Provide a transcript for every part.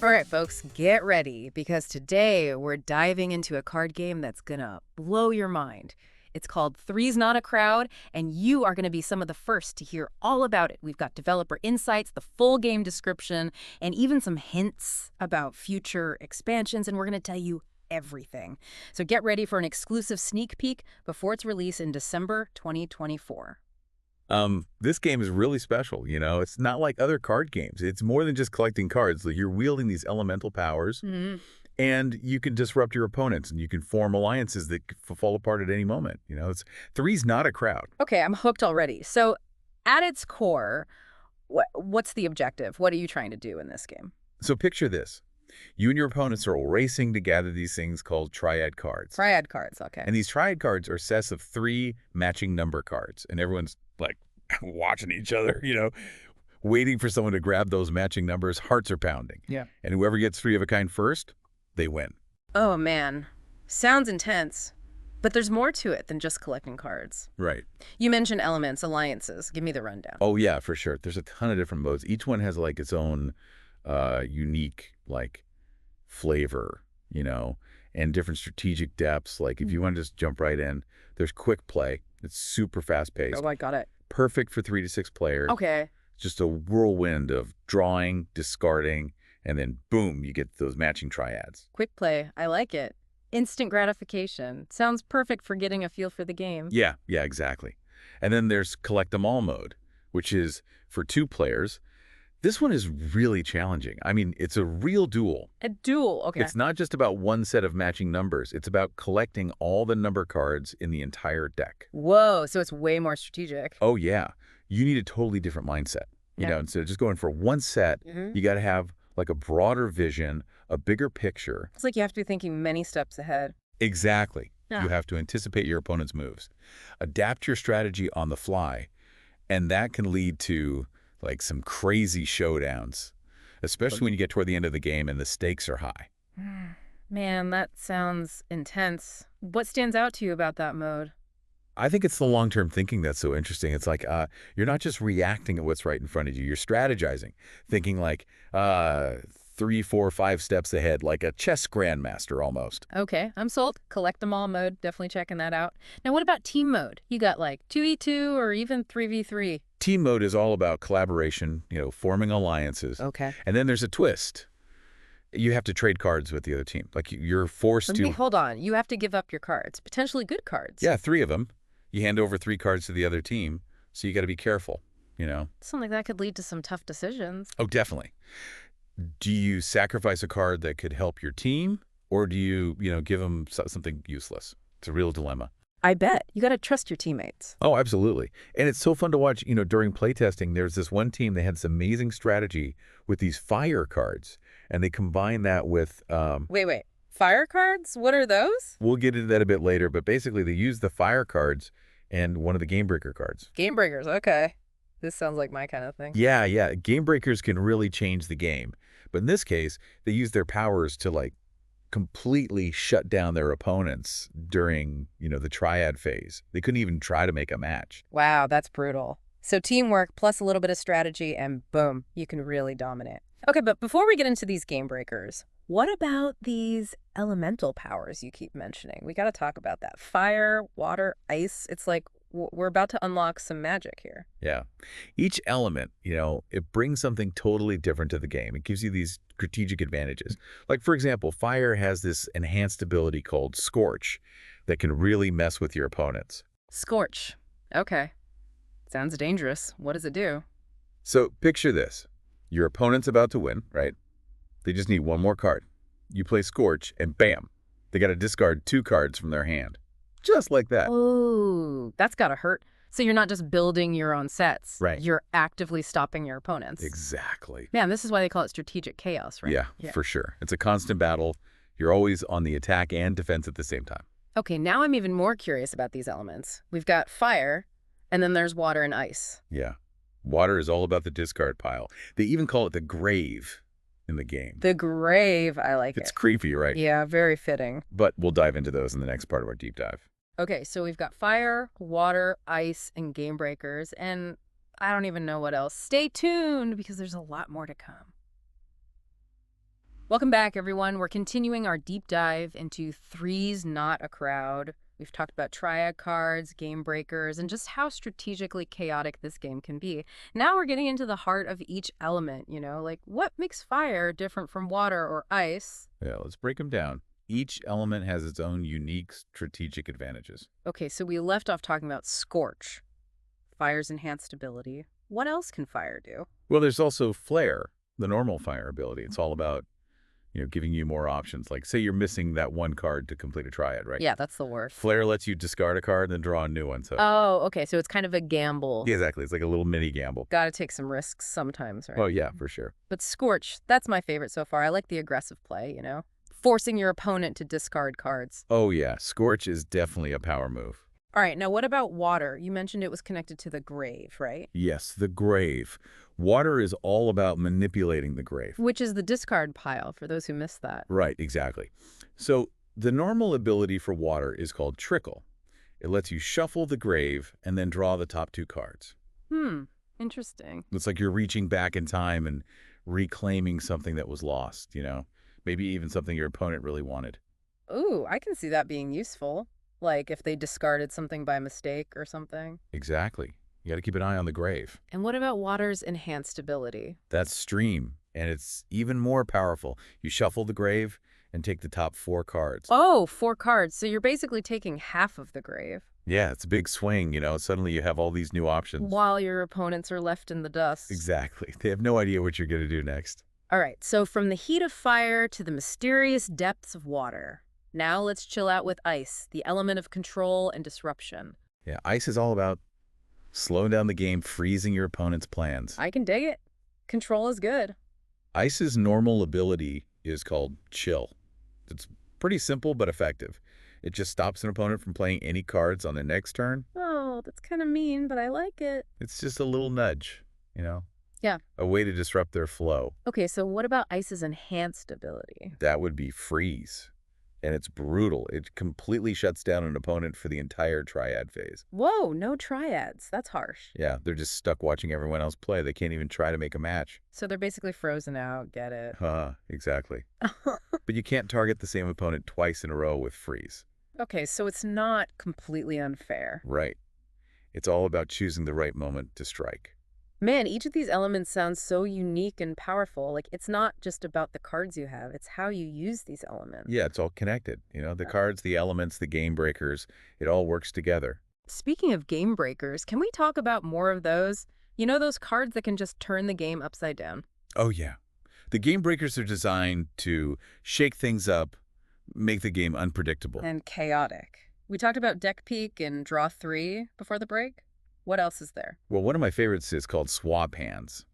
All right, folks, get ready because today we're diving into a card game that's gonna blow your mind. It's called Three's Not a Crowd, and you are going to be some of the first to hear all about it. We've got developer insights, the full game description, and even some hints about future expansions, and we're going to tell you everything. So get ready for an exclusive sneak peek before its release in December 2024. This game is really special, you know? It's not like other card games. It's more than just collecting cards. Like, you're wielding these elemental powers, and you can disrupt your opponents, and you can form alliances that could fall apart at any moment. You know, Three's not a crowd. Okay, I'm hooked already. So at its core, what's the objective? What are you trying to do in this game? So picture this. You and your opponents are all racing to gather these things called triad cards. Triad cards, okay. And these triad cards are sets of 3 matching number cards. And everyone's, like, watching each other, you know, waiting for someone to grab those matching numbers. Hearts are pounding. Yeah. And whoever gets 3 of a kind first, they win. Oh, man. Sounds intense. But there's more to it than just collecting cards. Right. You mentioned elements, alliances. Give me the rundown. Oh, yeah, for sure. There's a ton of different modes. Each one has, like, its own unique, like, flavor, you know, and different strategic depths. Like, if you want to just jump right in, there's quick play. It's super fast-paced. Oh, I got it. Perfect for 3 to 6 players. Okay. Just a whirlwind of drawing, discarding, and then boom, you get those matching triads. Quick play. I like it. Instant gratification. Sounds perfect for getting a feel for the game. Yeah, exactly. And then there's collect 'em all mode, which is for 2 players. This one is really challenging. I mean, it's a real duel. A duel, okay. It's not just about one set of matching numbers. It's about collecting all the number cards in the entire deck. Whoa, so it's way more strategic. Oh, yeah. You need a totally different mindset. You know, instead of just going for one set, you got to have like a broader vision, a bigger picture. It's like you have to be thinking many steps ahead. Exactly. Yeah. You have to anticipate your opponent's moves, adapt your strategy on the fly, and that can lead to like some crazy showdowns, especially when you get toward the end of the game and the stakes are high. Man, that sounds intense. What stands out to you about that mode? I think it's the long-term thinking that's so interesting. It's like you're not just reacting at what's right in front of you. You're strategizing, thinking like 3, 4, 5 steps ahead, like a chess grandmaster almost. Okay, I'm sold. Collect them all mode, definitely checking that out. Now, what about team mode? You got like 2v2 or even 3v3. Team mode is all about collaboration, you know, forming alliances. Okay. And then there's a twist. You have to trade cards with the other team. Like, you're forced to... Hold on. You have to give up your cards, potentially good cards. Yeah, 3 of them. You hand over 3 cards to the other team, so you got to be careful, you know. Something like that could lead to some tough decisions. Oh, definitely. Do you sacrifice a card that could help your team, or do you, give them something useless? It's a real dilemma. I bet. You got to trust your teammates. Oh, absolutely. And it's so fun to watch, during playtesting, there's this one team, they had this amazing strategy with these fire cards, and they combine that with... Wait. Fire cards? What are those? We'll get into that a bit later, but basically they use the fire cards and one of the game breaker cards. Game breakers, okay. This sounds like my kind of thing. Yeah. Game breakers can really change the game. But in this case, they use their powers to, like, completely shut down their opponents during, the triad phase. They couldn't even try to make a match. Wow, that's brutal. So teamwork plus a little bit of strategy and boom, you can really dominate. Okay, but before we get into these game breakers, what about these elemental powers you keep mentioning? We got to talk about that. Fire, water, ice. It's like we're about to unlock some magic here. Yeah. Each element, it brings something totally different to the game. It gives you these strategic advantages. Like, for example, fire has this enhanced ability called Scorch that can really mess with your opponents. Scorch. Okay. Sounds dangerous. What does it do? So picture this. Your opponent's about to win, right? They just need one more card. You play Scorch, and bam, they got to discard 2 cards from their hand. Just like that. Oh, that's got to hurt. So you're not just building your own sets. Right. You're actively stopping your opponents. Exactly. Man, this is why they call it strategic chaos, right? Yeah, for sure. It's a constant battle. You're always on the attack and defense at the same time. Okay, now I'm even more curious about these elements. We've got fire, and then there's water and ice. Yeah. Water is all about the discard pile. They even call it the grave in the game. The grave, I like it. It's creepy, right? Yeah, very fitting. But we'll dive into those in the next part of our deep dive. Okay, so we've got fire, water, ice, and game breakers, and I don't even know what else. Stay tuned, because there's a lot more to come. Welcome back, everyone. We're continuing our deep dive into Three's Not a Crowd. We've talked about triad cards, game breakers, and just how strategically chaotic this game can be. Now we're getting into the heart of each element, like what makes fire different from water or ice? Yeah, let's break them down. Each element has its own unique strategic advantages. Okay, so we left off talking about Scorch, fire's enhanced ability. What else can fire do? Well, there's also flare, the normal fire ability. It's all about, giving you more options. Like, say you're missing that one card to complete a triad, right? Yeah, that's the worst. Flare lets you discard a card and then draw a new one. So, Oh, okay, so it's kind of a gamble. yeah, exactly. It's like a little mini gamble. Gotta take some risks sometimes, right? Oh, yeah, for sure. But Scorch, that's my favorite so far. I like the aggressive play, forcing your opponent to discard cards. Oh, yeah. Scorch is definitely a power move. All right, now what about water? You mentioned it was connected to the grave, right? Yes, the grave. Water is all about manipulating the grave. Which is the discard pile, for those who missed that. Right, exactly. So the normal ability for water is called Trickle. It lets you shuffle the grave and then draw the top two cards. Interesting. It's like you're reaching back in time and reclaiming something that was lost, Maybe even something your opponent really wanted. Ooh, I can see that being useful. Like if they discarded something by mistake or something. Exactly. You got to keep an eye on the grave. And what about water's enhanced ability? That's Stream, and it's even more powerful. You shuffle the grave and take the top 4 cards. Oh, 4 cards. So you're basically taking half of the grave. Yeah, it's a big swing, Suddenly you have all these new options. While your opponents are left in the dust. Exactly. They have no idea what you're going to do next. All right, so from the heat of fire to the mysterious depths of water. Now let's chill out with ice, the element of control and disruption. Yeah, ice is all about slowing down the game, freezing your opponent's plans. I can dig it. Control is good. Ice's normal ability is called Chill. It's pretty simple but effective. It just stops an opponent from playing any cards on the next turn. Oh, that's kind of mean, but I like it. It's just a little nudge, Yeah. A way to disrupt their flow. Okay, so what about ice's enhanced ability? That would be Freeze. And it's brutal. It completely shuts down an opponent for the entire triad phase. Whoa, no triads. That's harsh. Yeah, they're just stuck watching everyone else play. They can't even try to make a match. So they're basically frozen out. Get it? Exactly. But you can't target the same opponent twice in a row with Freeze. Okay, so it's not completely unfair. Right. It's all about choosing the right moment to strike. Man, each of these elements sounds so unique and powerful. Like, it's not just about the cards you have, it's how you use these elements. Yeah, it's all connected. The cards, the elements, the game breakers, it all works together. Speaking of game breakers, can we talk about more of those? Those cards that can just turn the game upside down. Oh, yeah. The game breakers are designed to shake things up, make the game unpredictable. And chaotic. We talked about deck peek and draw 3 before the break. What else is there? Well, one of my favorites is called Swap Hands.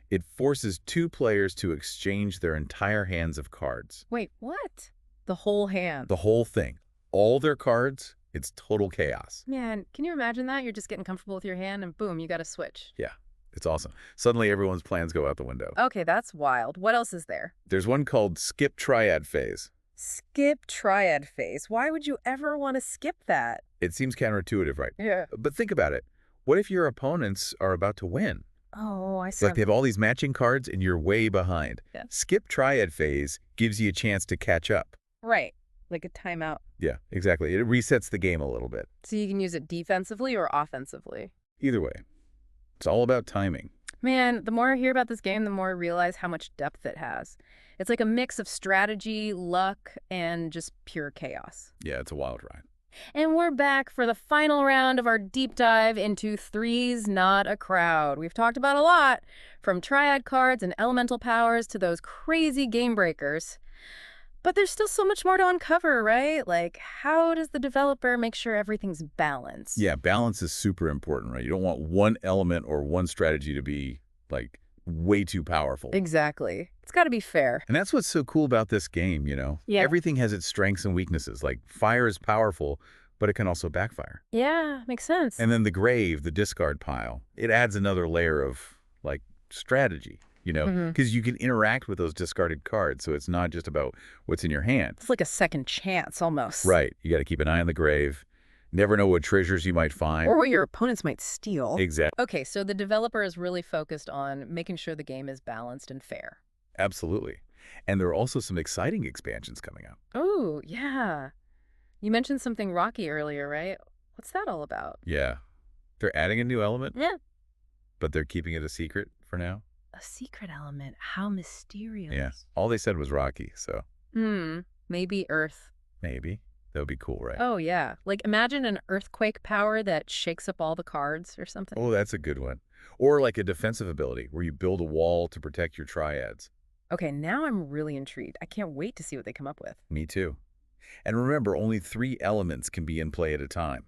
It forces 2 players to exchange their entire hands of cards. Wait, what? The whole hand. The whole thing. All their cards, it's total chaos. Man, can you imagine that? You're just getting comfortable with your hand and boom, you got to switch. Yeah, it's awesome. Suddenly everyone's plans go out the window. Okay, that's wild. What else is there? There's one called Skip Triad Phase. Skip triad phase. Why would you ever want to skip that? It seems counterintuitive, right? Yeah. But think about it. What if your opponents are about to win? Oh, I see. Like they have all these matching cards and you're way behind. Yeah. Skip Triad Phase gives you a chance to catch up. Right. Like a timeout. Yeah, exactly. It resets the game a little bit. So you can use it defensively or offensively. Either way, it's all about timing. Man, the more I hear about this game, the more I realize how much depth it has. It's like a mix of strategy, luck, and just pure chaos. Yeah, it's a wild ride. And we're back for the final round of our deep dive into Three's Not a Crowd. We've talked about a lot, from triad cards and elemental powers to those crazy game breakers. But there's still so much more to uncover, right? Like, how does the developer make sure everything's balanced? Yeah, balance is super important, right? You don't want one element or one strategy to be, like, way too powerful. Exactly. It's got to be fair. And that's what's so cool about this game, Yeah. Everything has its strengths and weaknesses. Like, fire is powerful, but it can also backfire. Yeah, makes sense. And then the grave, the discard pile, it adds another layer of, like, strategy, because you can interact with those discarded cards. So it's not just about what's in your hand. It's like a second chance, almost. Right. You got to keep an eye on the grave. Never know what treasures you might find. Or what your opponents might steal. Exactly. Okay, so the developer is really focused on making sure the game is balanced and fair. Absolutely. And there are also some exciting expansions coming up. Oh, yeah. You mentioned something rocky earlier, right? What's that all about? Yeah. They're adding a new element, Yeah. but they're keeping it a secret for now. A secret element. How Yeah. mysterious. All they said was Rocky, so Maybe Earth. maybe. That would be cool, right? Oh, yeah. Like, imagine an earthquake power that shakes up all the cards or something. Oh, that's a good one. Or like a defensive ability where you build a wall to protect your triads. Okay, now I'm really intrigued. I can't wait to see what they come up with. Me too. And remember, only 3 elements can be in play at a time.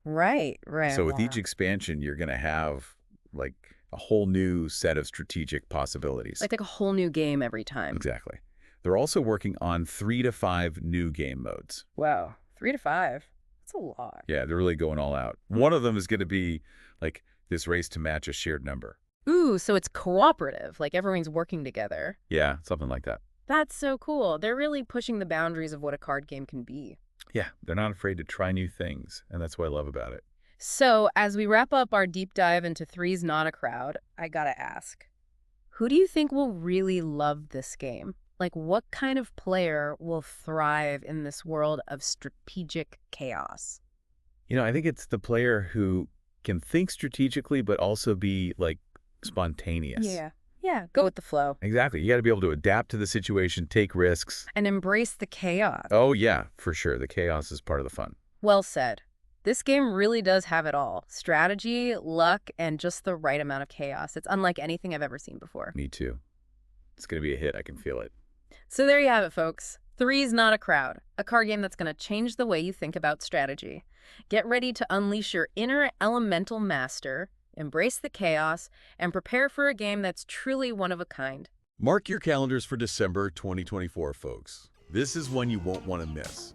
Right, right. So with Wow. each expansion, you're going to have like a whole new set of strategic possibilities. Like a whole new game every time. Exactly. They're also working on 3 to 5 new game modes. Wow. 3 to 5. That's a lot. Yeah, they're really going all out. One of them is going to be like this race to match a shared number. Ooh, so it's cooperative, like everyone's working together. Yeah, something like that. That's so cool. They're really pushing the boundaries of what a card game can be. Yeah, they're not afraid to try new things, and that's what I love about it. So, as we wrap up our deep dive into Three's Not a Crowd, I gotta ask, who do you think will really love this game? Like, what kind of player will thrive in this world of strategic chaos? I think it's the player who can think strategically, but also be like spontaneous. Yeah. Yeah, go with the flow. Exactly. You got to be able to adapt to the situation, take risks. And embrace the chaos. Oh, yeah, for sure. The chaos is part of the fun. Well said. This game really does have it all. Strategy, luck, and just the right amount of chaos. It's unlike anything I've ever seen before. Me too. It's going to be a hit. I can feel it. So there you have it, folks. Three's Not a Crowd, a card game that's going to change the way you think about strategy. Get ready to unleash your inner elemental master, embrace the chaos, and prepare for a game that's truly one of a kind. Mark your calendars for December 2024, folks. This is one you won't want to miss.